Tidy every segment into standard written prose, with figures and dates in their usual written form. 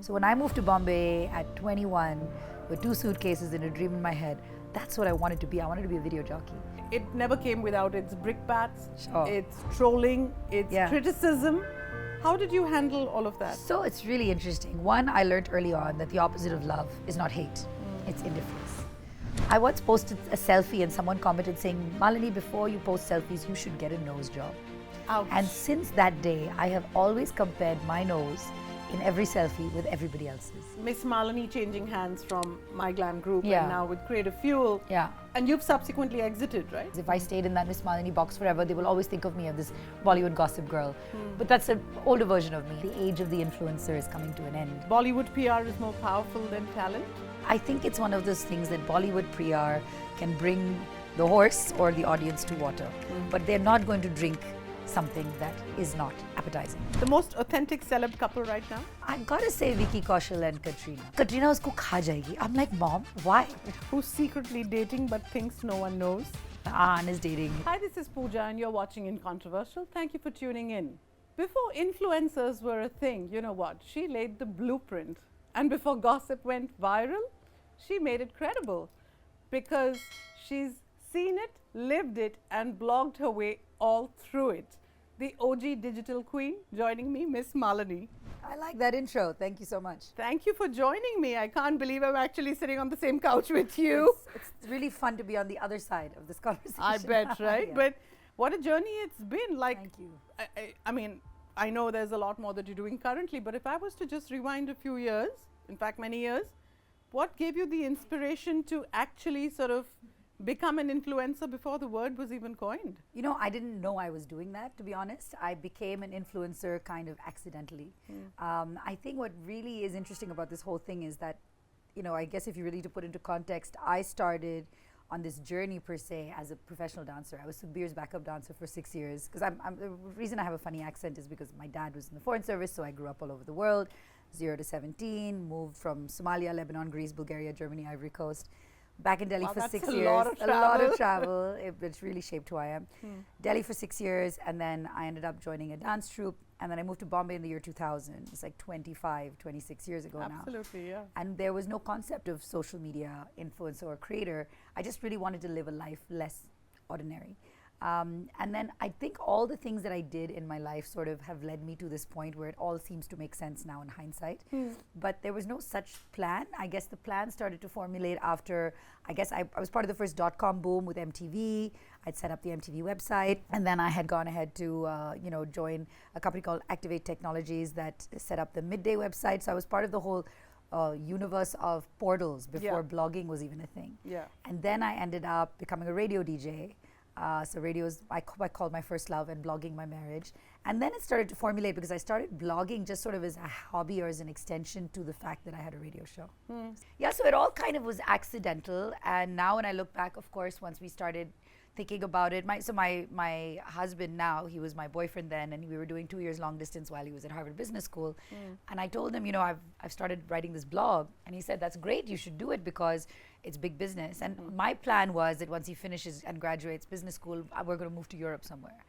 So when I moved to Bombay at 21 with 2 suitcases and a dream in my head, that's what I wanted to be. I wanted to be a video jockey. It never came without its brickbats, Sure. its trolling, its criticism. How did you handle all of that? So it's really interesting. One, I learned early on that the opposite of love is not hate, it's indifference. I once posted a selfie and someone commented saying, Malini, before you post selfies, you should get a nose job. Ouch. And since that day, I have always compared my nose in every selfie with everybody else's. Miss Malini changing hands from My Glam Group Yeah. and now with Creative Fuel. Yeah. And you've subsequently exited, right? If I stayed in that Miss Malini box forever, they will always think of me as this Bollywood gossip girl. But that's an older version of me. The age of the influencer is coming to an end. Bollywood PR is more powerful than talent. I think it's one of those things that Bollywood PR can bring the horse or the audience to water. But they're not going to drink something that is not appetizing. The most authentic celeb couple right now? I've got to say Vicky Kaushal and Katrina. Katrina usko kha jayegi. I'm like, Mom, why? Who's secretly dating but thinks no one knows? Ann is dating. Hi, this is Pooja and you're watching InControversial. Thank you for tuning in. Before influencers were a thing, you know what? She laid the blueprint. And before gossip went viral, she made it credible. Because she's seen it, lived it, and blogged her way all through it. The OG digital queen joining me, Miss Malini. I like that intro. Thank you so much. Thank you for joining me. I can't believe I'm actually sitting on the same couch with you. It's really fun to be on the other side of this conversation. I bet, right? Yeah. But what a journey it's been. Like, Thank you. I mean, I know there's a lot more that you're doing currently, but if I was to just rewind a few years, in fact, many years, what gave you the inspiration to actually sort of become an influencer before the word was even coined? You know, I didn't know I was doing that, to be honest. I became an influencer kind of accidentally. I think what really is interesting about this whole thing is that, you know, I guess if you really to put into context, I started on this journey per se as a professional dancer. I was Sukhbir's backup dancer for 6 years. Because the reason I have a funny accent is because my dad was in the foreign service, so I grew up all over the world, 0 to 17, moved from Somalia, Lebanon, Greece, Bulgaria, Germany, Ivory Coast. Back in Delhi Wow, for that's 6 a years. lot of A lot of travel. travel. It's really shaped who I am. Delhi for 6 years, and then I ended up joining a dance troupe, and then I moved to Bombay in the year 2000. It's like 26 years ago now. Absolutely, yeah. And there was no concept of social media influencer or creator. I just really wanted to live a life less ordinary. And then I think all the things that I did in my life sort of have led me to this point where it all seems to make sense now in hindsight. But there was no such plan. I guess the plan started to formulate after, I guess I was part of the first .com boom with MTV. I'd set up the MTV website, and then I had gone ahead to join a company called Activate Technologies that set up the Midday website. So I was part of the whole universe of portals before blogging was even a thing. Yeah. And then I ended up becoming a radio DJ. So radio is, I called my first love, and blogging my marriage. And then it started to formulate because I started blogging just sort of as a hobby or as an extension to the fact that I had a radio show. Yeah, so it all kind of was accidental. And now when I look back, of course, once we started thinking about it, my husband now, he was my boyfriend then, and we were doing 2 years long distance while he was at Harvard Business School. And I told him, you know, I've started writing this blog, and he said, that's great, you should do it because it's big business. And my plan was that once he finishes and graduates business school, we're going to move to Europe somewhere.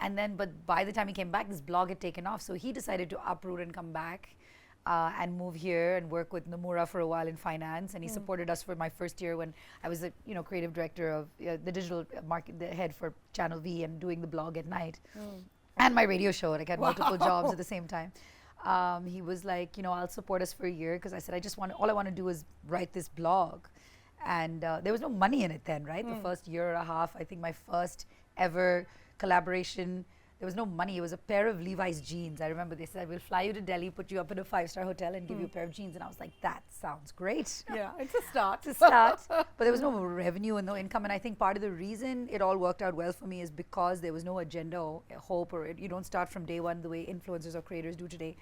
And then, but by the time he came back, this blog had taken off, so he decided to uproot and come back. And move here and work with Nomura for a while in finance, and he supported us for my first year when I was the creative director of the digital market, the head for Channel V, and doing the blog at night, and my radio show. Like I had multiple jobs at the same time. He was like, I'll support us for a year, because I said all I want to do is write this blog, and there was no money in it then, right? The first year and a half, I think my first ever collaboration. There was no money. It was a pair of Levi's jeans. I remember they said, we'll fly you to Delhi, put you up in a 5-star hotel, and give you a pair of jeans. And I was like, that sounds great. Yeah, it's a start. It's a start. But there was no revenue and no income. And I think part of the reason it all worked out well for me is because there was no agenda or hope, or you don't start from day one the way influencers or creators do today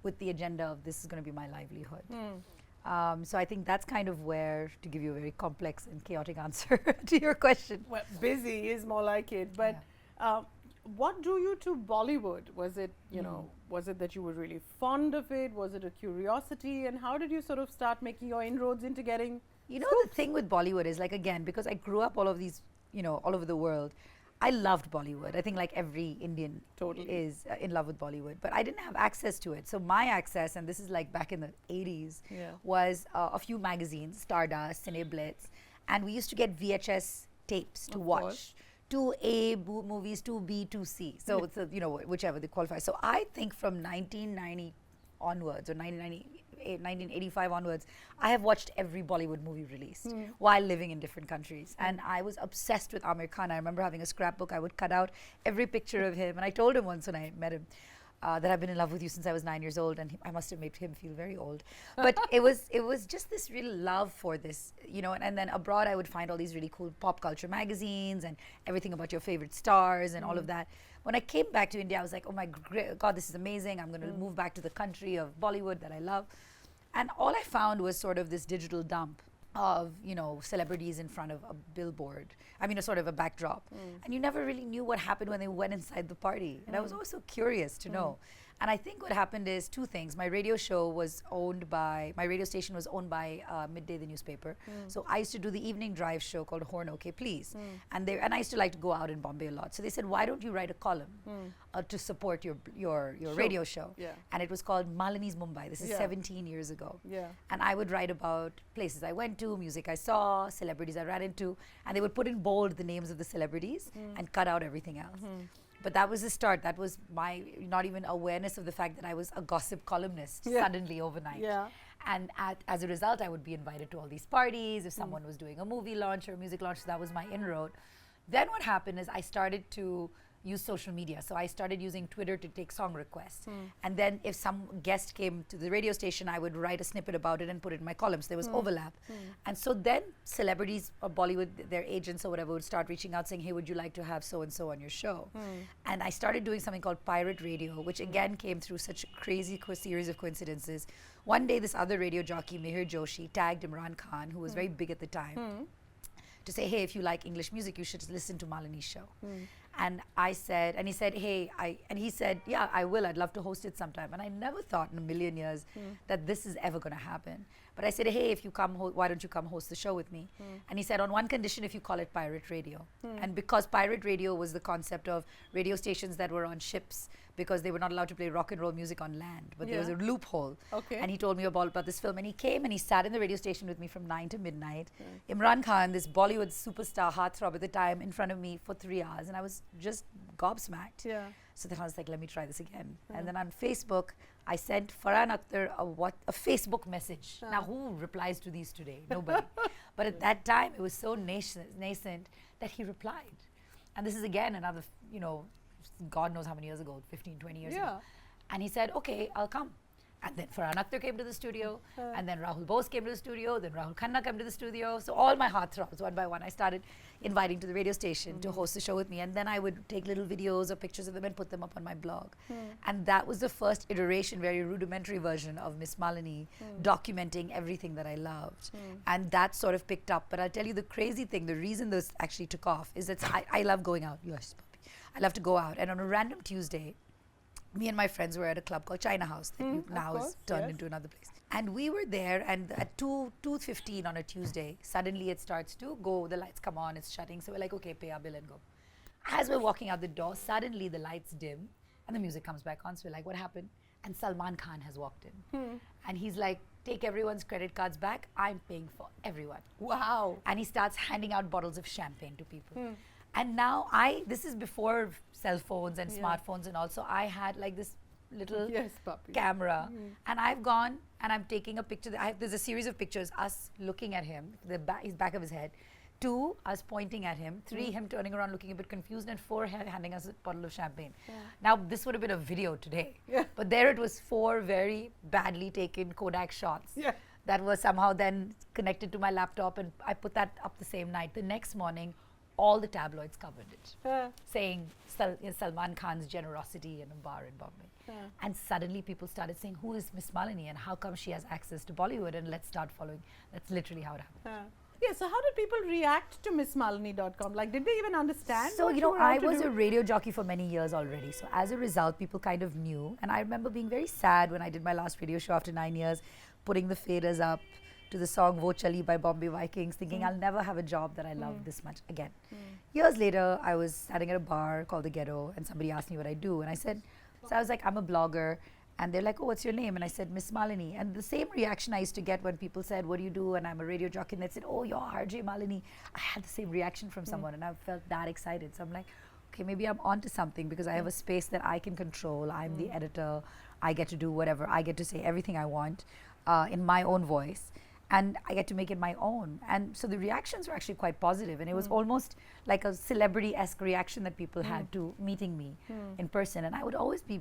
with the agenda of this is going to be my livelihood. So I think that's kind of where, to give you a very complex and chaotic answer to your question. Well, busy is more like it. But what drew you to Bollywood? Was it, was it that you were really fond of it? Was it a curiosity? And how did you sort of start making your inroads into getting the thing with Bollywood is, like, again, because I grew up all of these, all over the world, I loved Bollywood. I think like every Indian Totally. is in love with Bollywood, but I didn't have access to it. So my access, and this is like back in the 80s, Yeah. was a few magazines, Stardust, Cine Blitz, and we used to get VHS tapes to Of watch. course. Two A movies, two B, two C. So it's whichever they qualify. So I think from 1990 onwards, or 1985 onwards, I have watched every Bollywood movie released while living in different countries. And I was obsessed with Amir Khan. I remember having a scrapbook. I would cut out every picture of him. And I told him once when I met him that I've been in love with you since I was 9 years old. And I must have made him feel very old. But it was just this real love for this, and then abroad I would find all these really cool pop culture magazines and everything about your favorite stars and all of that. When I came back to India, I was like, oh my God, this is amazing. I'm going to move back to the country of Bollywood that I love. And all I found was sort of this digital dump of, celebrities in front of a billboard. I mean, a sort of a backdrop. And you never really knew what happened when they went inside the party. And I was always so curious to know. And I think what happened is two things. My radio station was owned by Midday, the newspaper. So I used to do the evening drive show called Horn OK Please. And I used to like to go out in Bombay a lot. So they said, why don't you write a column to support your radio show? Yeah. And it was called Malini's Mumbai. This is Yeah. 17 years ago. Yeah. And I would write about places I went to, music I saw, celebrities I ran into, and they would put in bold the names of the celebrities and cut out everything else. But that was the start. That was my not even awareness of the fact that I was a gossip columnist suddenly overnight. Yeah. And as a result, I would be invited to all these parties if someone was doing a movie launch or a music launch. So that was my inroad. Then what happened is I started to use social media. So I started using Twitter to take song requests. And then if some guest came to the radio station, I would write a snippet about it and put it in my columns. There was overlap. And so then celebrities or Bollywood, their agents or whatever, would start reaching out saying, hey, would you like to have so-and-so on your show? And I started doing something called pirate radio, which again came through such a crazy series of coincidences. One day, this other radio jockey, Mihir Joshi, tagged Imran Khan, who was very big at the time, to say, hey, if you like English music, you should listen to Malini's show. And I said, and he said, hey, he said, yeah, I will. I'd love to host it sometime. And I never thought in a million years that this is ever going to happen. But I said, hey, if you come, why don't you come host the show with me? And he said, on one condition, if you call it pirate radio. And because pirate radio was the concept of radio stations that were on ships, because they were not allowed to play rock and roll music on land. But there was a loophole. Okay. And he told me about this film. And he came and he sat in the radio station with me from 9 to midnight. Imran Khan, this Bollywood superstar heartthrob at the time, in front of me for 3 hours. And I was just gobsmacked. Yeah. So then I was like, let me try this again. And then on Facebook, I sent Farhan Akhtar a Facebook message. Now, who replies to these today? Nobody. But at that time, it was so nascent that he replied. And this is again another, God knows how many years ago, 15, 20 years ago. And he said, okay, I'll come. And then Farhan Akhtar came to the studio, and then Rahul Bose came to the studio, then Rahul Khanna came to the studio. So all my heartthrobs, one by one, I started inviting to the radio station to host the show with me. And then I would take little videos or pictures of them and put them up on my blog. And that was the first iteration, very rudimentary version of Miss Malini, documenting everything that I loved. And that sort of picked up. But I'll tell you the crazy thing, the reason this actually took off is that I love going out. Yes, puppy. I love to go out. And on a random Tuesday, me and my friends were at a club called China House that now is turned into another place. And we were there, and at 2:15 on a Tuesday, suddenly it starts to go, the lights come on, it's shutting. So we're like, okay, pay our bill and go. As we're walking out the door, suddenly the lights dim and the music comes back on. So we're like, what happened? And Salman Khan has walked in. And he's like, take everyone's credit cards back. I'm paying for everyone. Wow. And he starts handing out bottles of champagne to people. And now this is before cell phones and smartphones and all. So I had like this little camera. And I've gone and I'm taking a picture. There's a series of pictures, us looking at him, his back of his head. 2, us pointing at him. 3, him turning around looking a bit confused. And 4, handing us a bottle of champagne. Now, this would have been a video today. But there it was 4 very badly taken Kodak shots. That was somehow then connected to my laptop. And I put that up the same night. The next morning, all the tabloids covered it, saying Salman Khan's generosity in a bar in Bombay. And suddenly people started saying, who is Miss Malini and how come she has access to Bollywood, and let's start following. That's literally how it happened. Yeah, so how did people react to MissMalini.com? Like, did they even understand? So, I was a radio jockey for many years already. So, as a result, people kind of knew. And I remember being very sad when I did my last radio show after 9 years, putting the faders up, to the song Wo Chali by Bombay Vikings, thinking I'll never have a job that I love this much again. Years later, I was sitting at a bar called The Ghetto, and somebody asked me what I do, and I was like, I'm a blogger. And they're like, oh, what's your name? And I said, Miss Malini. And the same reaction I used to get when people said, what do you do? And I'm a radio jockey. And they said, oh, you're RJ Malini. I had the same reaction from someone, and I felt that excited. So I'm like, okay, maybe I'm onto something, because I have a space that I can control. I'm the editor. I get to do whatever. I get to say everything I want in my own voice. And I get to make it my own. And so the reactions were actually quite positive. And it was almost like a celebrity-esque reaction that people had to meeting me in person. And I would always be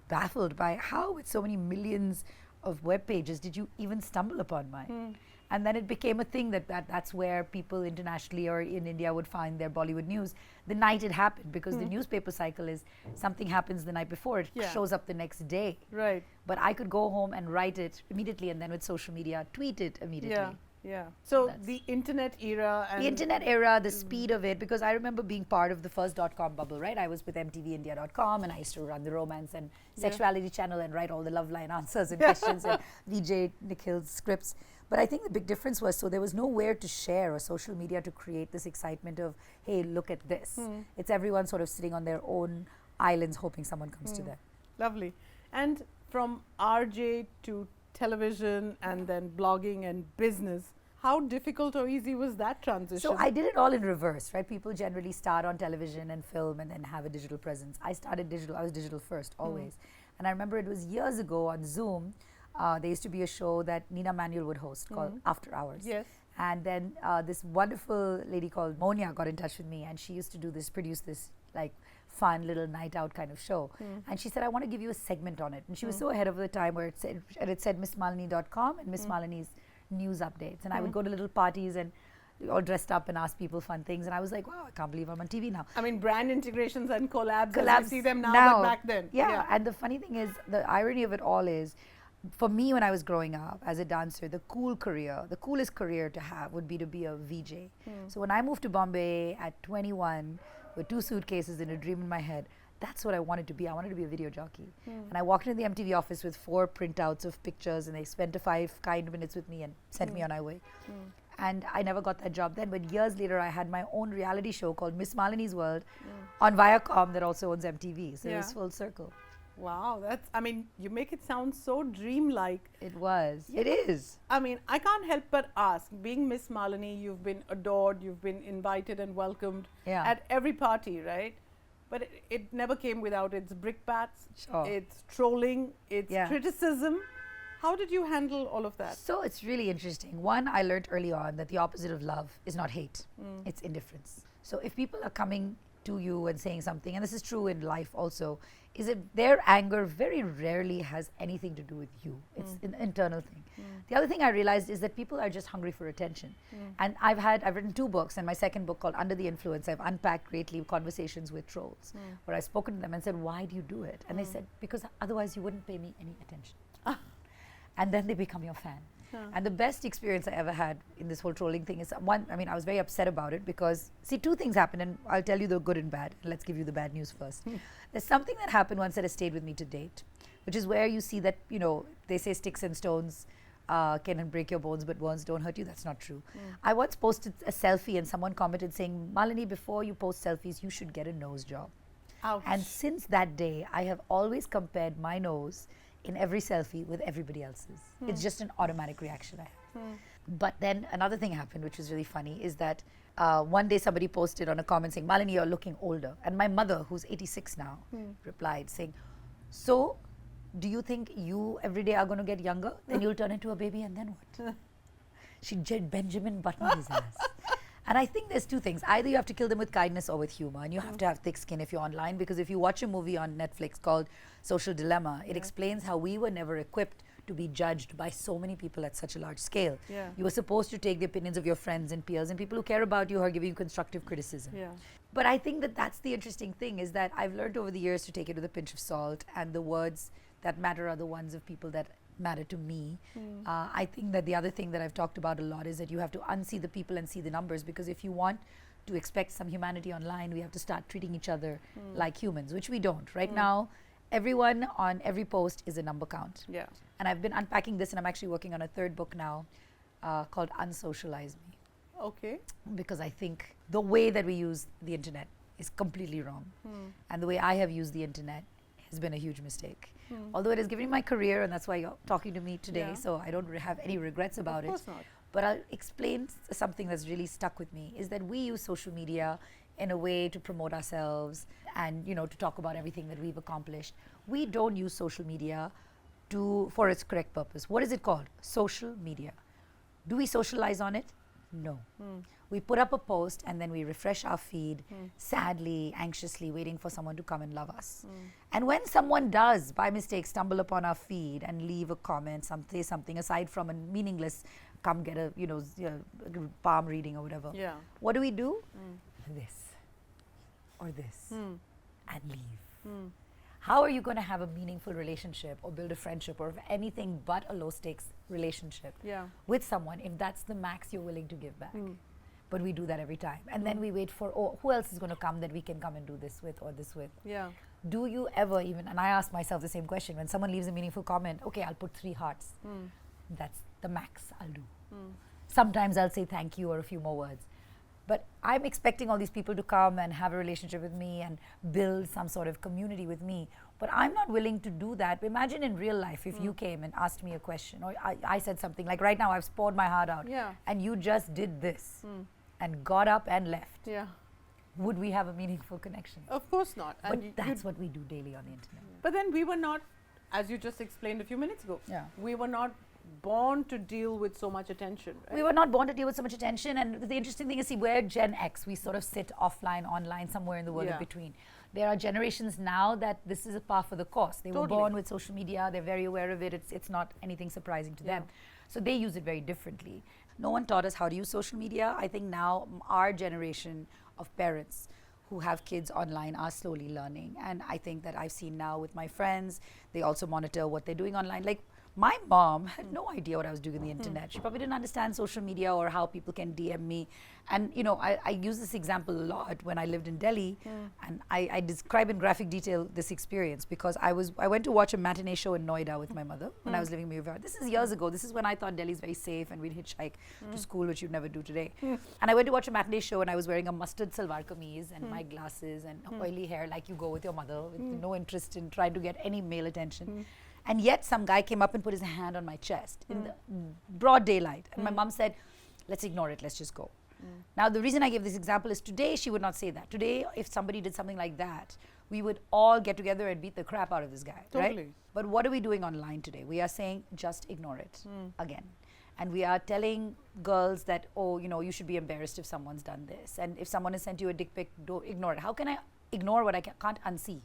baffled by how, with so many millions of web pages, did you even stumble upon mine? And then it became a thing that's where people internationally or in India would find their Bollywood news the night it happened, because the newspaper cycle is something happens the night before, it shows up the next day. Right. But I could go home and write it immediately, and then with social media, tweet it immediately. Yeah. So the internet era and the internet era, the speed of it, because I remember being part of the first .com bubble, right? I was with MTVindia.com, and I used to run the romance and sexuality channel and write all the love line answers and questions and VJ Nikhil's scripts. But I think the big difference was, so there was nowhere to share or social media to create this excitement of, hey, look at this. It's everyone sort of sitting on their own islands hoping someone comes to them. Lovely. And from RJ to television and then blogging and business, how difficult or easy was that transition? So I did it all in reverse, right? People generally start on television and film and then have a digital presence. I started digital. I was digital first, always. And I remember it was years ago on Zoom. There used to be a show that Nina Manuel would host called After Hours. Yes. And then this wonderful lady called Monia got in touch with me, and she used to produce this like fun little night out kind of show. And she said, I want to give you a segment on it. And she was so ahead of the time, where it said MissMalini.com and Miss Malini's news updates. And I would go to little parties and all dressed up and ask people fun things. And I was like, wow, I can't believe I'm on TV now. I mean, brand integrations and collabs as we see them now, but back then. Yeah. And the funny thing is, the irony of it all is, for me, when I was growing up as a dancer, the coolest career to have would be to be a VJ. So when I moved to Bombay at 21 with 2 suitcases and a dream in my head, that's what I wanted to be. I wanted to be a video jockey. And I walked into the MTV office with 4 printouts of pictures, and they spent 5 kind minutes with me and sent me on my way. And I never got that job then, but years later I had my own reality show called Miss Malini's World on Viacom that also owns MTV. So it was full circle. Wow, I mean, you make it sound so dreamlike. It was. It is. I mean, I can't help but ask, being Miss Malini, you've been adored, you've been invited and welcomed at every party, right? But it never came without its brickbats, its trolling, its criticism. How did you handle all of that? So it's really interesting. One, I learned early on that the opposite of love is not hate, it's indifference. So if people are coming to you and saying something, and this is true in life also, is that their anger very rarely has anything to do with you. It's an internal thing. The other thing I realized is that people are just hungry for attention. And I've written 2 books, and my second book called Under the Influence, I've unpacked greatly conversations with trolls, where I've spoken to them and said, why do you do it? And they said, because otherwise you wouldn't pay me any attention. And then they become your fan. And the best experience I ever had in this whole trolling thing is, one, I mean, I was very upset about it because, see, 2 things happened, and I'll tell you the good and bad. Let's give you the bad news first. There's something that happened once that has stayed with me to date, which is where you see that, you know, they say sticks and stones can break your bones, but words don't hurt you. That's not true. I once posted a selfie, and someone commented saying, Malini, before you post selfies, you should get a nose job. Ouch. And since that day, I have always compared my nose in every selfie with everybody else's. It's just an automatic reaction I have. But then another thing happened, which was really funny, is that one day somebody posted on a comment saying, Malini, you're looking older. And my mother, who's 86 now, replied saying, so do you think you every day are going to get younger? Then you'll turn into a baby, and then what? She Benjamin Buttoned his ass. And I think there's 2 things. Either you have to kill them with kindness or with humor, and you have to have thick skin if you're online, because if you watch a movie on Netflix called Social Dilemma, it explains how we were never equipped to be judged by so many people at such a large scale. You were supposed to take the opinions of your friends and peers and people who care about you, who are giving you constructive criticism. But I think that that's the interesting thing, is that I've learned over the years to take it with a pinch of salt, and the words that matter are the ones of people that matter to me. I think that the other thing that I've talked about a lot is that you have to unsee the people and see the numbers, because if you want to expect some humanity online, we have to start treating each other like humans, which we don't. Right now, everyone on every post is a number count. And I've been unpacking this, and I'm actually working on a 3rd book now, called Unsocialize Me, Okay. because I think the way that we use the internet is completely wrong. And the way I have used the internet has been a huge mistake. Although it has given me my career, and that's why you're talking to me today, Yeah. so I don't have any regrets about Of it. course not. But I'll explain something that's really stuck with me, is that we use social media in a way to promote ourselves and, you know, to talk about everything that we've accomplished. We don't use social media for its correct purpose. What is it called? Social media. Do we socialize on it? No. We put up a post and then we refresh our feed, sadly, anxiously waiting for someone to come and love us. And when someone does, by mistake, stumble upon our feed and leave a comment, say something aside from a meaningless, come get a, palm reading or whatever. Yeah. What do we do? This or this and leave. How are you going to have a meaningful relationship or build a friendship or anything but a low stakes relationship Yeah. with someone if that's the max you're willing to give back? But we do that every time. And then we wait for, oh, who else is going to come that we can come and do this with or this with? Yeah. Do you ever even, and I ask myself the same question, when someone leaves a meaningful comment, okay, I'll put 3 hearts. That's the max I'll do. Sometimes I'll say thank you or a few more words. But I'm expecting all these people to come and have a relationship with me and build some sort of community with me. But I'm not willing to do that. Imagine in real life if you came and asked me a question or I said something like right now I've poured my heart out Yeah. and you just did this and got up and left. Yeah. Would we have a meaningful connection? Of course not. But you- that's what we do daily on the internet. But then we were not, as you just explained a few minutes ago, Yeah. we were not born to deal with so much attention. Right? We were not born to deal with so much attention, and the interesting thing is, see, we're Gen X. We sort of sit offline, online, somewhere in the world in Yeah. between. There are generations now that this is a par for the course. They were Totally. born with social media. They're very aware of it. It's not anything surprising to them. So they use it very differently. No one taught us how to use social media. I think now our generation of parents who have kids online are slowly learning. And I think that I've seen now with my friends, they also monitor what they're doing online. Like, my mom had no idea what I was doing on the internet. She probably didn't understand social media or how people can DM me. And, you know, I use this example a lot when I lived in Delhi. And I describe in graphic detail this experience because I went to watch a matinee show in Noida with my mother when I was living in Mumbai. This is years ago. This is when I thought Delhi's very safe and we'd hitchhike to school, which you'd never do today. And I went to watch a matinee show and I was wearing a mustard salwar kameez and my glasses and oily hair like you go with your mother with no interest in trying to get any male attention. And yet some guy came up and put his hand on my chest in the broad daylight. And my mom said, let's ignore it, let's just go. Now, the reason I give this example is today she would not say that. Today, if somebody did something like that, we would all get together and beat the crap out of this guy, right? Totally. But what are we doing online today? We are saying, just ignore it again. And we are telling girls that, oh, you know, you should be embarrassed if someone's done this. And if someone has sent you a dick pic, don't ignore it. How can I ignore what I can't unsee?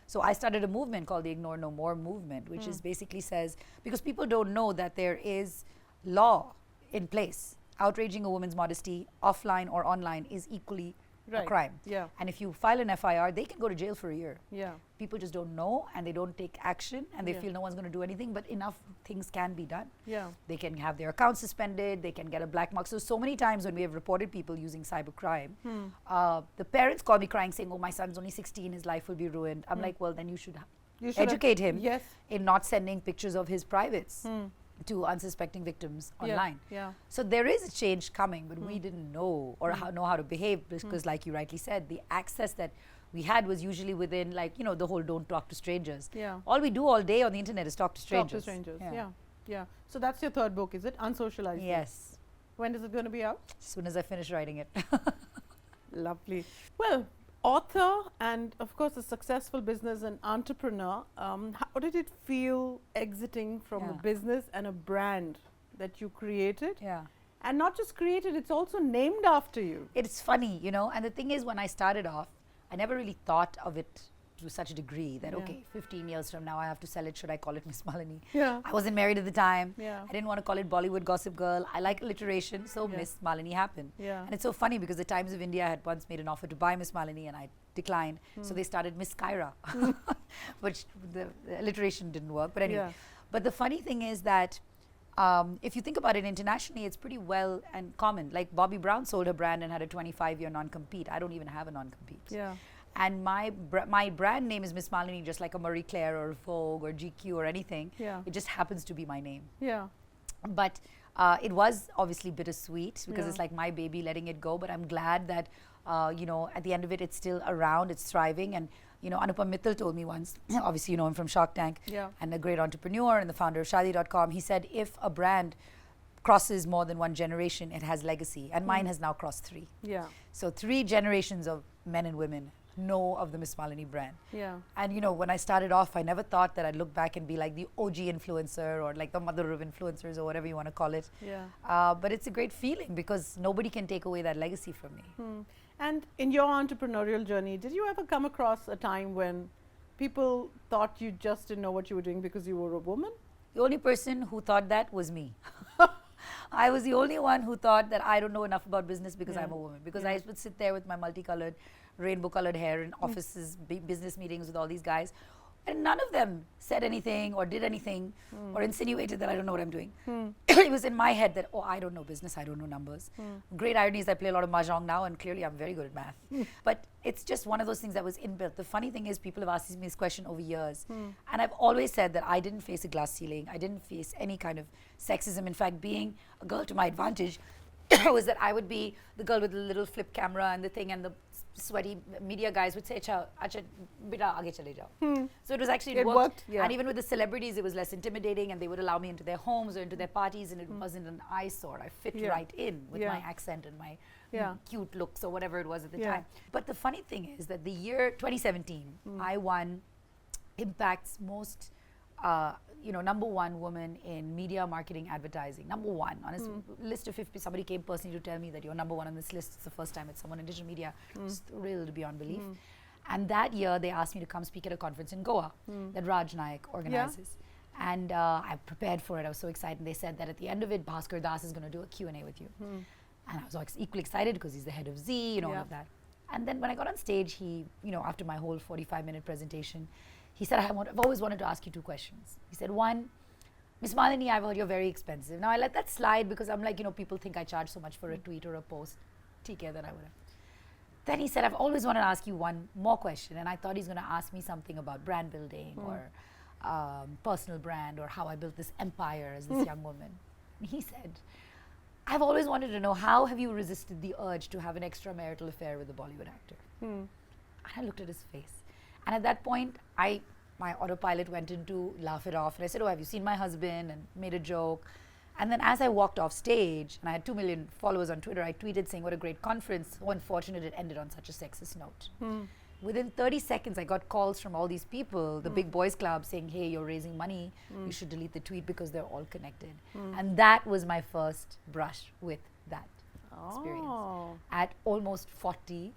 So I started a movement called the Ignore No More movement, which is basically says, because people don't know that there is law in place. Outraging a woman's modesty, offline or online, is equally a crime. Yeah. And if you file an FIR, they can go to jail for a year. Yeah. People just don't know and they don't take action and they Yeah. feel no one's going to do anything, but enough things can be done. Yeah. They can have their account suspended, they can get a black mark. So many times when we have reported people using cybercrime, the parents call me crying saying, oh, my son's only 16, his life will be ruined. I'm like, well, then you should You should educate him Yes. in not sending pictures of his privates to unsuspecting victims online. Yeah. So there is a change coming, but we didn't know or know how to behave because like you rightly said, the access that we had was usually within, like, you know, the whole don't talk to strangers. Yeah. All we do all day on the internet is talk to strangers. Talk to strangers. Yeah. Yeah. So that's your third book, is it? Unsocialized. Yes. When is it going to be out? As soon as I finish writing it. Lovely. Well, author and of course a successful business and entrepreneur, how did it feel exiting from a Yeah. business and a brand that you created? Yeah. And not just created, it's also named after you. It's funny, you know, and the thing is, when I started off, I never really thought of it to such a degree that, Yeah. okay, 15 years from now I have to sell it. Should I call it Miss Malini? Yeah. I wasn't married at the time. Yeah. I didn't want to call it Bollywood Gossip Girl. I like alliteration, so Yeah. Miss Malini happened. Yeah. And it's so funny because the Times of India had once made an offer to buy Miss Malini and I declined. So they started Miss Kyra, which the alliteration didn't work. But anyway, Yeah. but the funny thing is that if you think about it internationally, it's pretty well and common. Like Bobby Brown sold her brand and had a 25-year non-compete. I don't even have a non-compete. Yeah. And my brand name is Miss Malini, just like a Marie Claire or Vogue or GQ or anything. Yeah. It just happens to be my name. Yeah. But It was obviously bittersweet because Yeah. it's like my baby letting it go, but I'm glad that, at the end of it, it's still around, it's thriving. And, Anupam Mittal told me once, obviously you know him from Shark Tank, Yeah. and a great entrepreneur and the founder of Shadi.com. He said, if a brand crosses more than one generation, it has legacy. And mine has now crossed 3. Yeah. So 3 generations of men and women know of the Miss Malini brand. Yeah. And when I started off, I never thought that I'd look back and be like the OG influencer or like the mother of influencers or whatever you want to call it. Yeah. But it's a great feeling because nobody can take away that legacy from me. And in your entrepreneurial journey, did you ever come across a time when people thought you just didn't know what you were doing because you were a woman? The only person who thought that was me. I was the only one who thought that I don't know enough about business because Yeah. I'm a woman. Because Yeah. I would sit there with my multicolored, rainbow-colored hair in offices, business meetings with all these guys, and none of them said anything or did anything or insinuated that I don't know what I'm doing. It was in my head that, I don't know business, I don't know numbers. Great irony is I play a lot of mahjong now, and clearly I'm very good at math. But it's just one of those things that was inbuilt. The funny thing is people have asked me this question over years, and I've always said that I didn't face a glass ceiling. I didn't face any kind of sexism. In fact, being a girl to my advantage was that I would be the girl with the little flip camera and the thing, and the sweaty media guys would say, "Acha, beta, aage chale jao." So it was actually, It worked, yeah. And even with the celebrities, it was less intimidating, and they would allow me into their homes or into their parties, and it wasn't an eyesore. I fit Yeah. right in with Yeah. my accent and my Yeah. cute looks or whatever it was at the Yeah. time. But the funny thing is that the year 2017, I won Impact's most, #1 woman in media, marketing, advertising. #1 on a list of 50. Somebody came personally to tell me that you're #1 on this list. It's the first time it's someone in digital media. It's thrilled beyond belief. And that year, they asked me to come speak at a conference in Goa that Raj Naik organizes. And I prepared for it. I was so excited. And they said that at the end of it, Bhaskar Das is going to do a Q&A with you. And I was equally excited because he's the head of Z, all Yeah. of that. And then when I got on stage, he, after my whole 45-minute presentation, he said, I've always wanted to ask you 2 questions. He said, one, Miss Malini, I've heard you're very expensive. Now, I let that slide because I'm like, people think I charge so much for a tweet or a post. TK, then I would have. Then he said, I've always wanted to ask you one more question. And I thought he's going to ask me something about brand building or personal brand or how I built this empire as this young woman. And he said, I've always wanted to know, how have you resisted the urge to have an extramarital affair with a Bollywood actor? And I looked at his face. And at that point, my autopilot went into laugh it off. And I said, have you seen my husband? And made a joke. And then as I walked off stage, and I had 2 million followers on Twitter, I tweeted saying, what a great conference. So unfortunate it ended on such a sexist note. Within 30 seconds, I got calls from all these people, the big boys club, saying, hey, you're raising money. You should delete the tweet because they're all connected. And that was my first brush with that experience. At almost 40,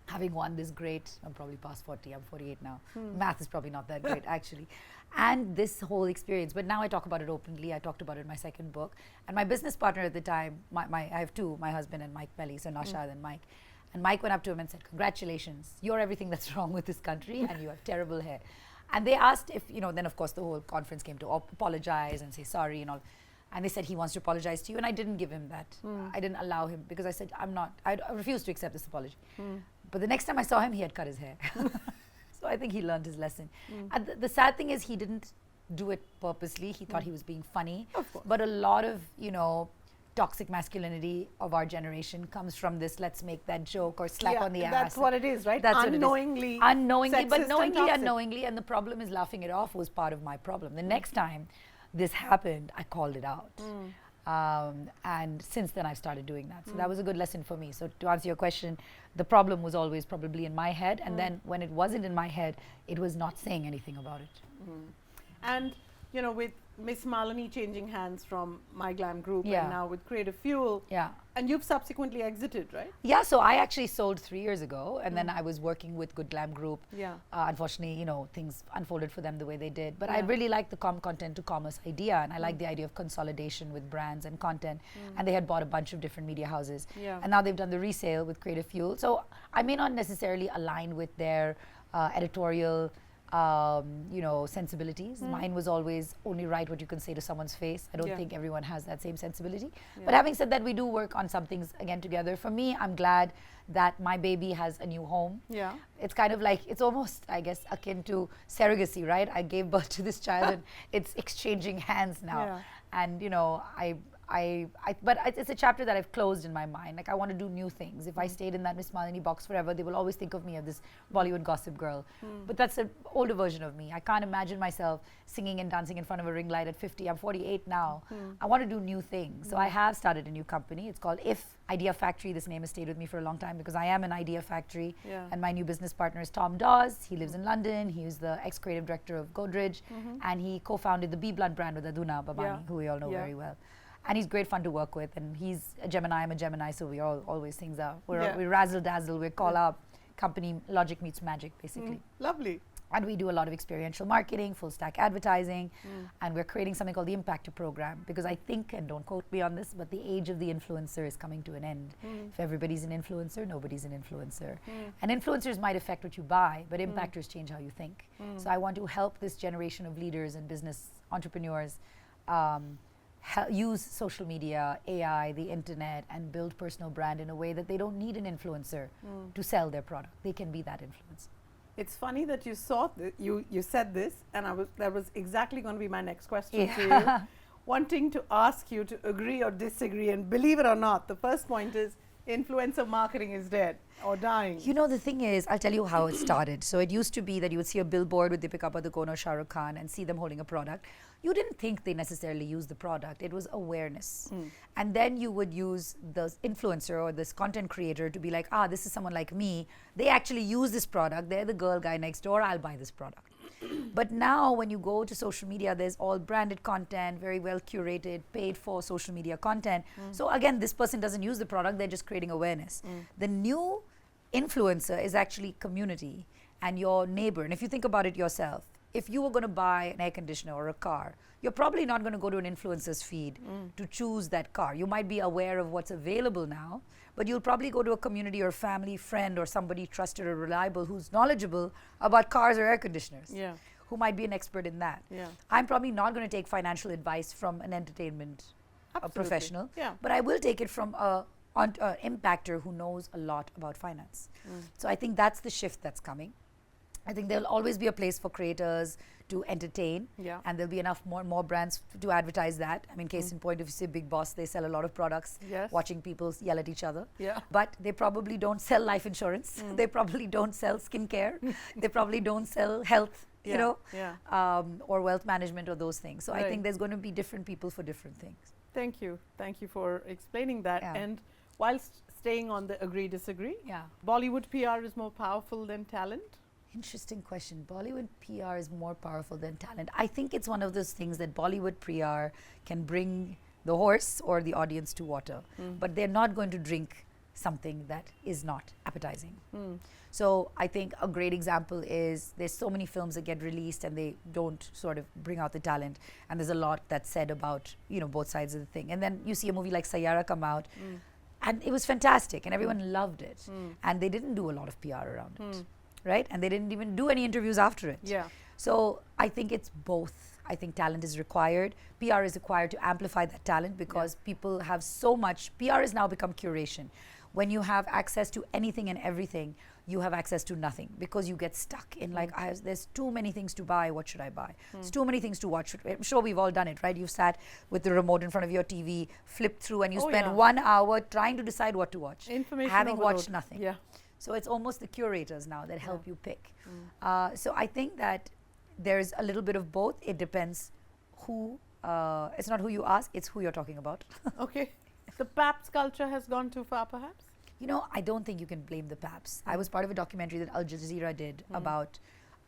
having won this great, I'm probably past 40, I'm 48 now. Math is probably not that great, actually. And this whole experience, but now I talk about it openly. I talked about it in my second book. And my business partner at the time, I have 2, my husband and Mike Pelly, so Nashad and Mike. And Mike went up to him and said, congratulations, you're everything that's wrong with this country and you have terrible hair. And they asked if, then of course the whole conference came to apologize and say sorry and all. And they said he wants to apologize to you, and I didn't give him that. I didn't allow him because I said, I refused to accept this apology. But the next time I saw him, he had cut his hair. So I think he learned his lesson. And the sad thing is he didn't do it purposely. He thought he was being funny. Of course. But a lot of, toxic masculinity of our generation comes from this, let's make that joke or slap on the ass. That's what it is, right? That's unknowingly. Unknowingly, but sexist and knowingly, toxic. unknowingly. And the problem is laughing it off was part of my problem. The next time this happened, I called it out. And since then, I've started doing that. So that was a good lesson for me. So to answer your question, the problem was always probably in my head. And then when it wasn't in my head, it was not saying anything about it. And, with Miss Malini changing hands from My Glam Group Yeah. and now with Creative Fuel. Yeah. And you've subsequently exited, right? Yeah, so I actually sold 3 years ago, and then I was working with Good Glam Group. Yeah. Unfortunately, things unfolded for them the way they did. But I Yeah. really liked the content to commerce idea, and I liked the idea of consolidation with brands and content. And they had bought a bunch of different media houses. Yeah. And now they've done the resale with Creative Fuel. So I may not necessarily align with their editorial sensibilities. Mine was always only write what you can say to someone's face. I don't Yeah. think everyone has that same sensibility. Yeah. But having said that, we do work on some things again together. For me, I'm glad that my baby has a new home. Yeah. It's kind of like, it's almost, I guess, akin to surrogacy, right? I gave birth to this child and it's exchanging hands now. Yeah. And, but it's a chapter that I've closed in my mind. Like I want to do new things. If I stayed in that Miss Malini box forever, they will always think of me as this Bollywood gossip girl. But that's an older version of me. I can't imagine myself singing and dancing in front of a ring light at 50. I'm 48 now. I want to do new things. So I have started a new company. It's called Idea Factory. This name has stayed with me for a long time because I am an idea factory. Yeah. And my new business partner is Tom Dawes. He lives in London. He is the ex-creative director of Godrej. And he co-founded the Be Blunt brand with Aduna Babani, who we all know very well. And he's great fun to work with. And he's a Gemini, I'm a Gemini, so we always things are, we razzle dazzle, we call our company Logic Meets Magic, basically. Lovely. And we do a lot of experiential marketing, full stack advertising, and we're creating something called the Impactor program because I think, and don't quote me on this, but the age of the influencer is coming to an end. If everybody's an influencer, nobody's an influencer. And influencers might affect what you buy, but impactors change how you think. So I want to help this generation of leaders and business entrepreneurs use social media, AI, the internet, and build personal brand in a way that they don't need an influencer to sell their product. They can be that influencer. It's funny that you saw you said this, and that was exactly going to be my next question to you. Wanting to ask you to agree or disagree, and believe it or not, the first point is influencer marketing is dead or dying. You know, the thing is, I'll tell you how it started. So it used to be that you would see a billboard with Deepika Padukone or Shah Rukh Khan and see them holding a product. You didn't think they necessarily used the product. It was awareness. And then you would use the influencer or this content creator to be like, this is someone like me. They actually use this product. They're the girl guy next door. I'll buy this product. But now when you go to social media, there's all branded content, very well curated, paid for social media content. So again, this person doesn't use the product. They're just creating awareness. The new influencer is actually community and your neighbor. And if you think about it yourself, if you were going to buy an air conditioner or a car, you're probably not going to go to an influencer's feed to choose that car. You might be aware of what's available now, but you'll probably go to a community or family, friend, or somebody trusted or reliable who's knowledgeable about cars or air conditioners, who might be an expert in that. I'm probably not going to take financial advice from an entertainment professional, but I will take it from an impactor who knows a lot about finance. So I think that's the shift that's coming. I think there'll always be a place for creators to entertain, and there'll be enough more brands to advertise that. I mean, case in point, if you see Big Boss, they sell a lot of products, watching people yell at each other. But they probably don't sell life insurance. They probably don't sell skincare. They probably don't sell health, you know, or wealth management or those things. So I think there's going to be different people for different things. Thank you. Thank you for explaining that. And whilst staying on the agree-disagree, Bollywood PR is more powerful than talent? Interesting question. Bollywood PR is more powerful than talent. I think it's one of those things that Bollywood PR can bring the horse or the audience to water, but they're not going to drink something that is not appetizing. So I think a great example is there's so many films that get released and they don't sort of bring out the talent, and there's a lot that's said about, you know, both sides of the thing. And then you see a movie like Sayyara come out, and it was fantastic and everyone loved it, and they didn't do a lot of PR around it. Right? And they didn't even do any interviews after it. So I think it's both. I think talent is required. PR is required to amplify that talent because people have so much. PR has now become curation. When you have access to anything and everything, you have access to nothing because you get stuck in like, there's too many things to buy. What should I buy? There's too many things to watch. I'm sure we've all done it, right? You've sat with the remote in front of your TV, flipped through, and you spend 1 hour trying to decide what to watch, having watched nothing. So it's almost the curators now that help you pick. So I think that there's a little bit of both. It depends who, it's not who you ask, it's who you're talking about. Okay. The PAPS culture has gone too far, perhaps? You know, I don't think you can blame the PAPS. I was part of a documentary that Al Jazeera did about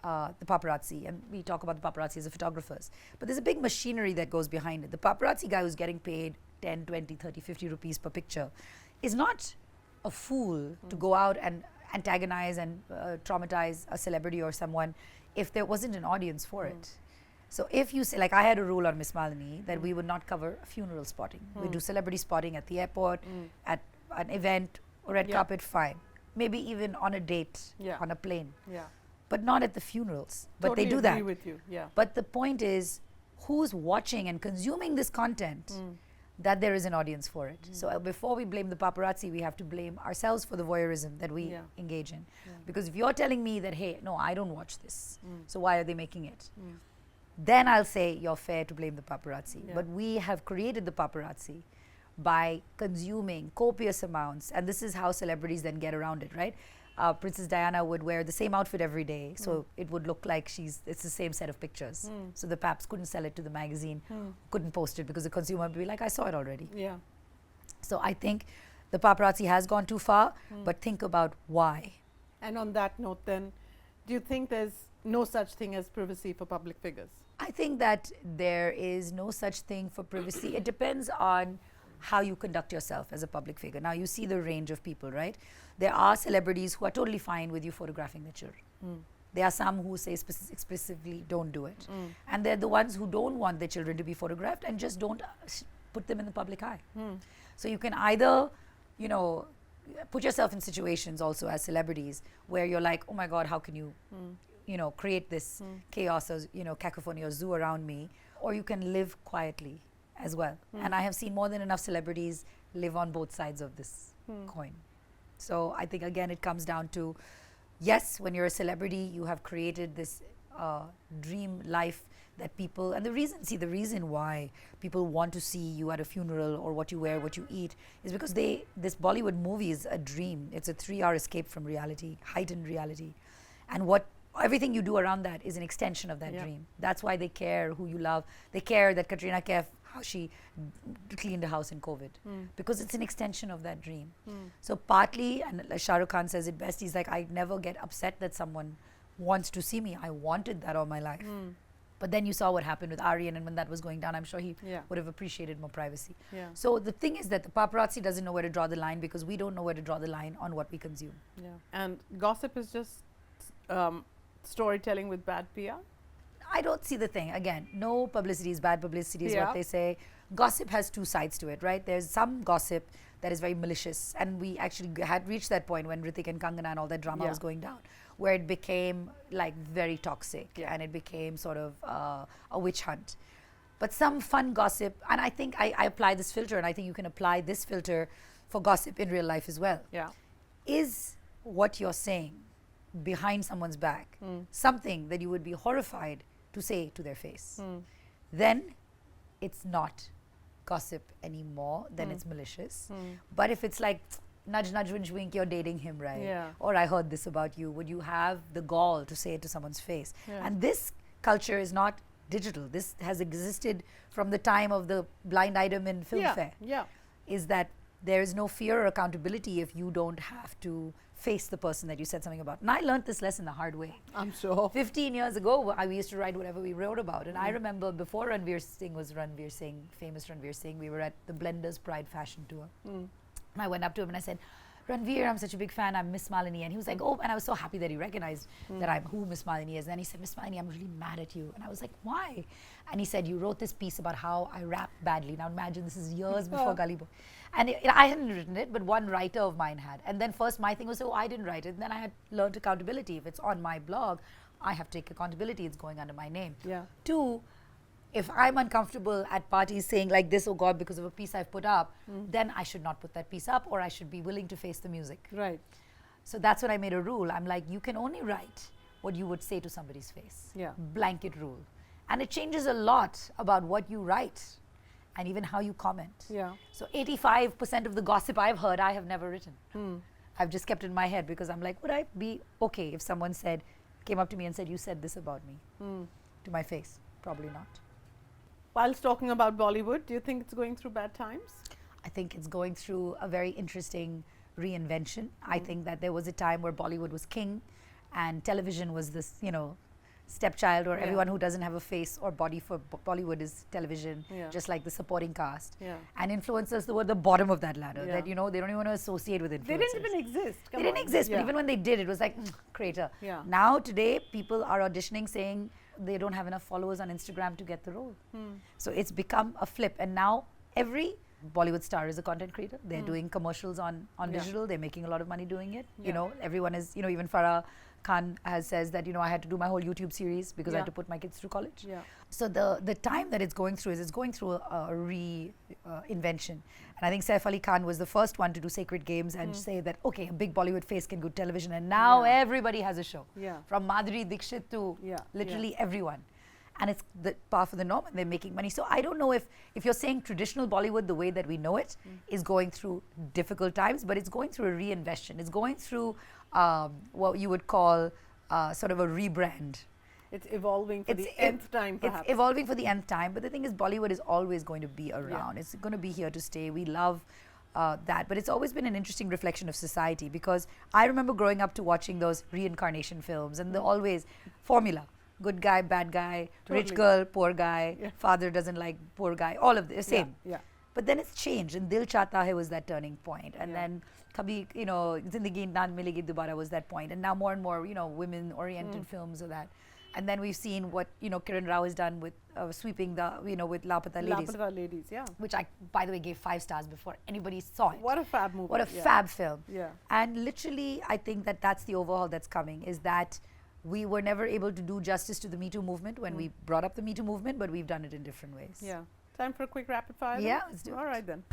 the paparazzi, and we talk about the paparazzi as the photographers. But there's a big machinery that goes behind it. The paparazzi guy who's getting paid 10, 20, 30, 50 rupees per picture is not a fool to go out and antagonize and traumatize a celebrity or someone if there wasn't an audience for it. So if you say, like I had a rule on Miss Malini that we would not cover funeral spotting. We do celebrity spotting at the airport, at an event, or red carpet, fine. Maybe even on a date, on a plane. But not at the funerals. But Totally they do that. agree with you. But the point is, who's watching and consuming this content, that there is an audience for it. So before we blame the paparazzi, we have to blame ourselves for the voyeurism that we engage in. Because if you're telling me that, hey, no, I don't watch this, so why are they making it? then I'll say you're fair to blame the paparazzi. Yeah. But we have created the paparazzi by consuming copious amounts, and this is how celebrities then get around it, right? Princess Diana would wear the same outfit every day, so it would look like it's the same set of pictures. So the paps couldn't sell it to the magazine, couldn't post it because the consumer would be like, I saw it already. Yeah. So I think the paparazzi has gone too far, but think about why. And on that note then, do you think there's no such thing as privacy for public figures? I think that there is no such thing for privacy. It depends on how you conduct yourself as a public figure. Now you see the range of people, right? There are celebrities who are totally fine with you photographing their children. There are some who say explicitly don't do it. And they're the ones who don't want their children to be photographed and just don't put them in the public eye. So you can either, you know, put yourself in situations also as celebrities where you're like, oh my God, how can you, you know, create this chaos or, you know, cacophony or zoo around me? Or you can live quietly as well. And I have seen more than enough celebrities live on both sides of this coin. So I think, again, it comes down to, yes, when you're a celebrity, you have created this dream life that people, and the reason why people want to see you at a funeral or what you wear, what you eat, is because this Bollywood movie is a dream. It's a 3-hour escape from reality, heightened reality. And everything you do around that is an extension of that dream. That's why they care who you love. They care that Katrina Kaif, how she cleaned a house in COVID, because it's an extension of that dream. So partly, and Shah Rukh Khan says it best, he's like, I never get upset that someone wants to see me. I wanted that all my life. But then you saw what happened with Aryan, and when that was going down, I'm sure he would have appreciated more privacy. So the thing is that the paparazzi doesn't know where to draw the line because we don't know where to draw the line on what we consume. And gossip is just storytelling with bad PR? I don't see the thing. Again, no publicity is bad publicity is what they say. Gossip has two sides to it, right? There's some gossip that is very malicious. And we actually had reached that point when Hrithik and Kangana and all that drama was going down, where it became like very toxic and it became sort of a witch hunt. But some fun gossip, and I think I apply this filter, and I think you can apply this filter for gossip in real life as well. Is what you're saying behind someone's back something that you would be horrified to say to their face? Then it's not gossip anymore, then it's malicious. But if it's like, nudge, nudge, wink, wink, you're dating him, right? Or I heard this about you, would you have the gall to say it to someone's face? And this culture is not digital. This has existed from the time of the blind item in Filmfare. Is that there is no fear or accountability if you don't have to face the person that you said something about. And I learned this lesson the hard way. I'm sure. 15 years ago, we used to write whatever we wrote about. And I remember before Ranveer Singh was Ranveer Singh, famous Ranveer Singh, we were at the Blenders Pride Fashion Tour. And I went up to him and I said, Ranveer, I'm such a big fan, I'm Miss Malini. And he was like, oh, and I was so happy that he recognized that I'm who Miss Malini is. And then he said, Miss Malini, I'm really mad at you. And I was like, why? And he said, you wrote this piece about how I rap badly. Now imagine this is years before Gully Boy. And I hadn't written it, but one writer of mine had. And then first my thing was, oh, I didn't write it. And then I had learned accountability. If it's on my blog, I have to take accountability. It's going under my name. Two, if I'm uncomfortable at parties saying like this, oh God, because of a piece I've put up, then I should not put that piece up, or I should be willing to face the music. So that's when I made a rule. I'm like, you can only write what you would say to somebody's face. Blanket rule. And it changes a lot about what you write and even how you comment. So 85% of the gossip I've heard, I have never written. I've just kept it in my head because I'm like, would I be okay if someone came up to me and said, you said this about me to my face? Probably not. Whilst talking about Bollywood, do you think it's going through bad times? I think it's going through a very interesting reinvention. I think that there was a time where Bollywood was king and television was this, you know, stepchild, or everyone who doesn't have a face or body for Bollywood is television, just like the supporting cast. And influencers were the bottom of that ladder, that, you know, they don't even want to associate with influencers. They didn't even exist. They didn't exist, but even when they did, it was like, crater. Now, today, people are auditioning saying they don't have enough followers on Instagram to get the role. So it's become a flip. And now, every Bollywood star is a content creator. They're doing commercials on digital. They're making a lot of money doing it. You know, everyone is, you know, even Farah Khan says that, you know, I had to do my whole YouTube series because I had to put my kids through college. So the time that it's going through is it's going through a reinvention. And I think Saif Ali Khan was the first one to do Sacred Games and say that, okay, a big Bollywood face can do television. And now everybody has a show. From Madhuri Dixit to literally everyone. and it's the par for the norm, and they're making money. So I don't know if you're saying traditional Bollywood, the way that we know it, is going through difficult times, but it's going through a reinvention. It's going through what you would call sort of a rebrand. It's evolving for the nth time, perhaps. It's evolving for the nth time, but the thing is, Bollywood is always going to be around. It's going to be here to stay. We love that, but it's always been an interesting reflection of society, because I remember growing up to watching those reincarnation films, and they're always formula: good guy, bad guy, rich girl, poor guy, father doesn't like poor guy, all of the same. But then it's changed, and Dil Chahta Hai was that turning point, and then Kabhi, Zindagi Na Milegi Dobara was that point, and now more and more, women-oriented films are that. And then we've seen what Kiran Rao has done with sweeping the with Lapata Ladies. Lapata Ladies, which I, by the way, gave 5 stars before anybody saw it. What a fab movie! What a fab film! Yeah. And literally, I think that's the overhaul that's coming. Is that we were never able to do justice to the Me Too movement when we brought up the Me Too movement, but we've done it in different ways. Yeah. Time for a quick rapid fire. Yeah, let's do it. All right then.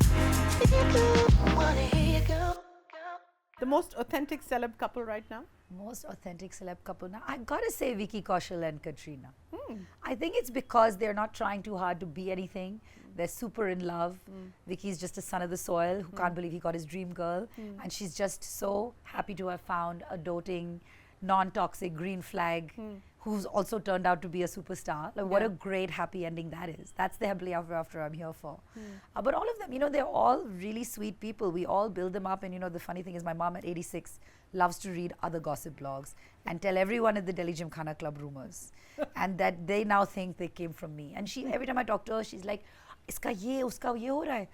The most authentic celeb couple right now? Most authentic celeb couple now, I gotta say Vicky Kaushal and Katrina. I think it's because they're not trying too hard to be anything. They're super in love. Vicky's just a son of the soil who can't believe he got his dream girl, and she's just so happy to have found a doting, non-toxic green flag who's also turned out to be a superstar. Like, what a great happy ending that is. That's the happily ever after I'm here for. But all of them, they're all really sweet people. We all build them up, and the funny thing is, my mom at 86 loves to read other gossip blogs and tell everyone at the Delhi Gymkhana Club rumors, and that they now think they came from me. And she, every time I talk to her, she's like, "Iska ye, uska ye ho raha hai."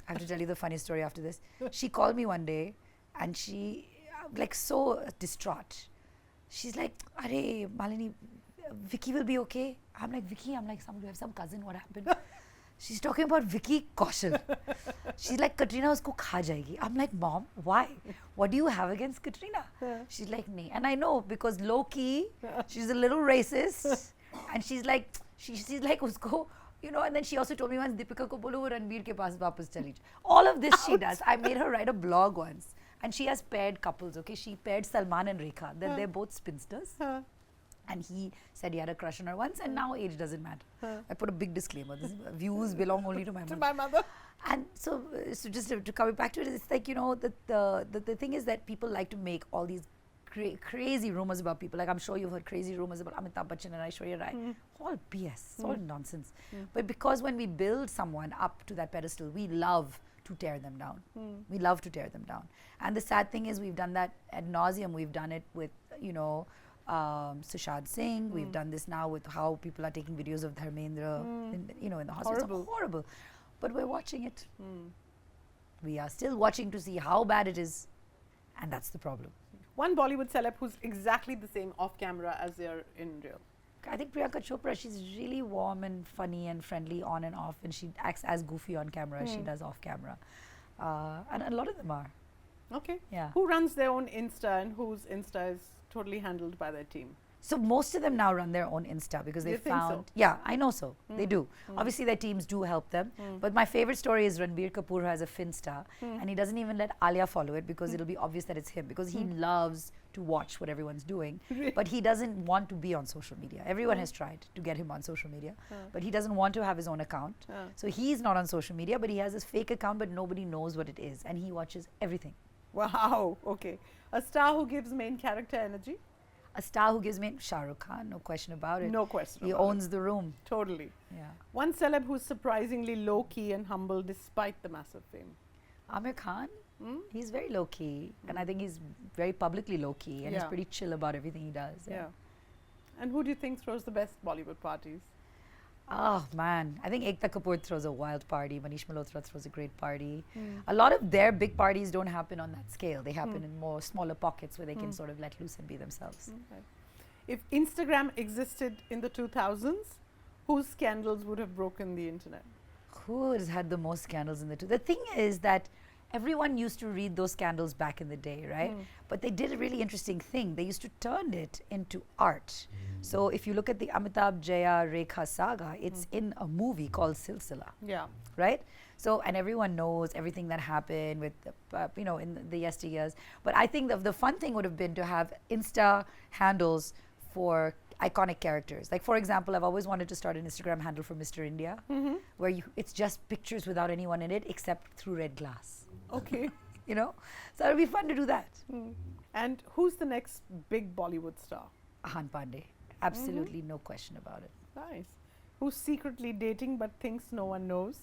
I have to tell you the funny story after this. She called me one day, and she, like, so distraught. She's like, "Arey, Malini, Vicky will be okay." I'm like, "Vicky?" I'm like, "Do you have some cousin? What happened?" She's talking about Vicky Kaushal. She's like, "Katrina usko kha jayegi." I'm like, "Mom, why? What do you have against Katrina?" She's like, "Nee." And I know, because low-key, she's a little racist. And she's like, she's like, usko, and then she also told me once, "Deepika ko bolo wo Ranbir ke paas wapas chali jaye." All of this she does. I made her write a blog once. And she has paired couples, okay? She paired Salman and Rekha. They're both spinsters. And he said he had a crush on her once, and now age doesn't matter. I put a big disclaimer. This views belong only to my mother. To my mother. And so just to come back to it, it's like, the thing is that people like to make all these crazy rumors about people. Like, I'm sure you've heard crazy rumors about Amitabh Bachchan and Aishwarya Rai. All BS, all nonsense. But because when we build someone up to that pedestal, we love to tear them down. We love to tear them down. And the sad thing is, we've done that ad nauseum. We've done it with, Sushant Singh. We've done this now with how people are taking videos of Dharmendra, in the hospital. It's horrible. But we're watching it. We are still watching to see how bad it is. And that's the problem. One Bollywood celeb who's exactly the same off camera as they are in real. I think Priyanka Chopra, she's really warm and funny and friendly on and off, and she acts as goofy on camera as she does off camera. And a lot of them are. Okay. Yeah. Who runs their own Insta, and whose Insta is totally handled by their team? So most of them now run their own Insta because they found... Think so? Yeah, I know so. They do. Obviously, their teams do help them. But my favorite story is Ranbir Kapoor has a Finsta, and he doesn't even let Alia follow it because it'll be obvious that it's him, because he loves to watch what everyone's doing. But he doesn't want to be on social media. Everyone has tried to get him on social media, but he doesn't want to have his own account. So he's not on social media, but he has his fake account, but nobody knows what it is, and he watches everything. Wow. Okay. A star who gives main character energy? A star who gives me Shah Rukh Khan, no question about it. No question. He owns the room. Totally. Yeah. One celeb who's surprisingly low-key and humble despite the massive fame? Amir Khan, he's very low-key, and I think he's very publicly low-key, and he's pretty chill about everything he does. Yeah. And who do you think throws the best Bollywood parties? Oh man, I think Ekta Kapoor throws a wild party. Manish Malhotra throws a great party. A lot of their big parties don't happen on that scale. They happen in more smaller pockets where they can sort of let loose and be themselves. Okay. If Instagram existed in the 2000s, whose scandals would have broken the internet? Who has had the most scandals in the two? The thing is that everyone used to read those scandals back in the day, right? But they did a really interesting thing. They used to turn it into art. So if you look at the Amitabh Jaya Rekha saga, it's in a movie called Silsila. Yeah. Right? So, and everyone knows everything that happened with, in the yesteryears. But I think the fun thing would have been to have Insta handles for iconic characters. Like, for example, I've always wanted to start an Instagram handle for Mr. India, where it's just pictures without anyone in it except through red glass. Okay. You know? So it'll be fun to do that. And who's the next big Bollywood star? Ahan Pandey. Absolutely no question about it. Nice. Who's secretly dating but thinks no one knows?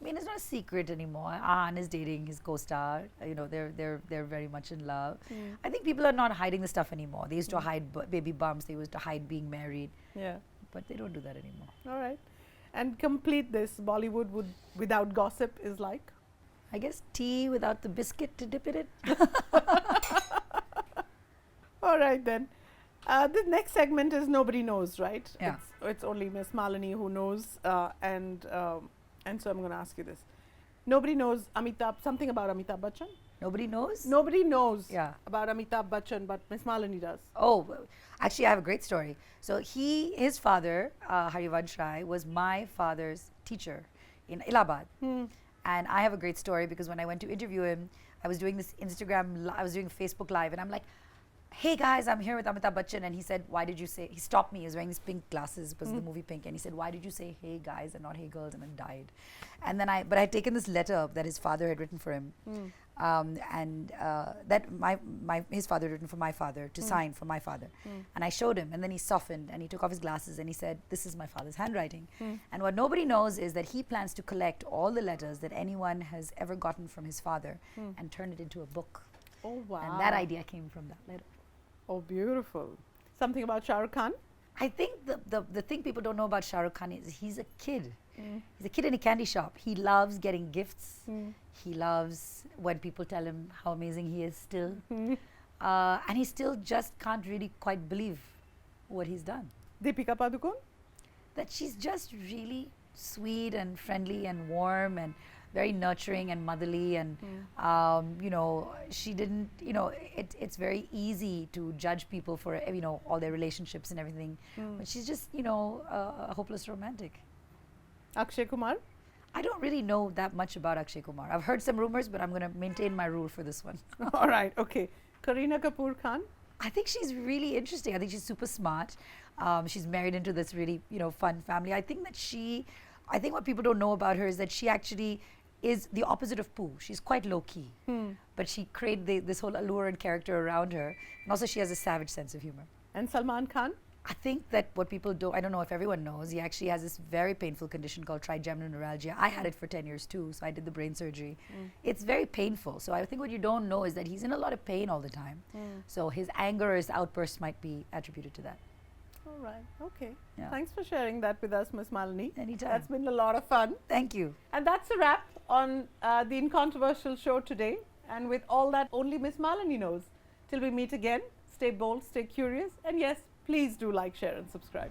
I mean, it's not a secret anymore. Ahan is dating his co-star. You know, they're very much in love. I think people are not hiding the stuff anymore. They used to hide baby bumps. They used to hide being married. Yeah. But they don't do that anymore. All right. And complete this, Bollywood without gossip is like? I guess tea without the biscuit to dip it in. All right then. The next segment is Nobody Knows, right? Yeah. It's only Miss Malini who knows, and so I'm going to ask you this. Nobody knows something about Amitabh Bachchan? Nobody knows? Nobody knows Yeah. about Amitabh Bachchan, but Miss Malini does. Oh, actually, I have a great story. So his father, Harivansh Rai, was my father's teacher in Allahabad. And I have a great story because when I went to interview him, I was doing this I was doing Facebook Live, and I'm like, hey guys, I'm here with Amitabh Bachchan. And he said, why did you say, he stopped me, he was wearing these pink glasses because the movie Pink. And he said, why did you say hey guys and not hey girls? And then died. And then but I had taken this letter that his father had written for him. That his father had written for my father to sign for my father. And I showed him, and then he softened and he took off his glasses and he said, this is my father's handwriting. And what nobody knows is that he plans to collect all the letters that anyone has ever gotten from his father and turn it into a book. Oh, wow. And that idea came from that letter. Oh, beautiful. Something about Shah Rukh Khan? I think the thing people don't know about Shah Rukh Khan is he's a kid. He's a kid in a candy shop. He loves getting gifts. He loves when people tell him how amazing he is still. And he still just can't really quite believe what he's done. Deepika Padukone? That she's just really sweet and friendly and warm and very nurturing and motherly, and you know, she didn't, you know, it's very easy to judge people for, you know, all their relationships and everything, but she's just, you know, a hopeless romantic. Akshay Kumar? I don't really know that much about Akshay Kumar. I've heard some rumors, but I'm going to maintain my rule for this one. All right, okay. Kareena Kapoor Khan? I think she's really interesting. I think she's super smart. She's married into this really, you know, fun family. I think what people don't know about her is that she actually is the opposite of Pooh. She's quite low-key, but she created this whole allure and character around her. And also she has a savage sense of humor. And Salman Khan? I think that what people don't, I don't know if everyone knows, he actually has this very painful condition called trigeminal neuralgia. I had it for 10 years too, so I did the brain surgery. It's very painful. So I think what you don't know is that he's in a lot of pain all the time. So his anger, his outbursts might be attributed to that. All right, okay. Yeah. Thanks for sharing that with us, Miss Malini. Anytime. That's been a lot of fun. Thank you. And that's a wrap on the InControversial show today. And with all that only Miss Malini knows. Till we meet again, stay bold, stay curious, and yes, please do like, share, and subscribe.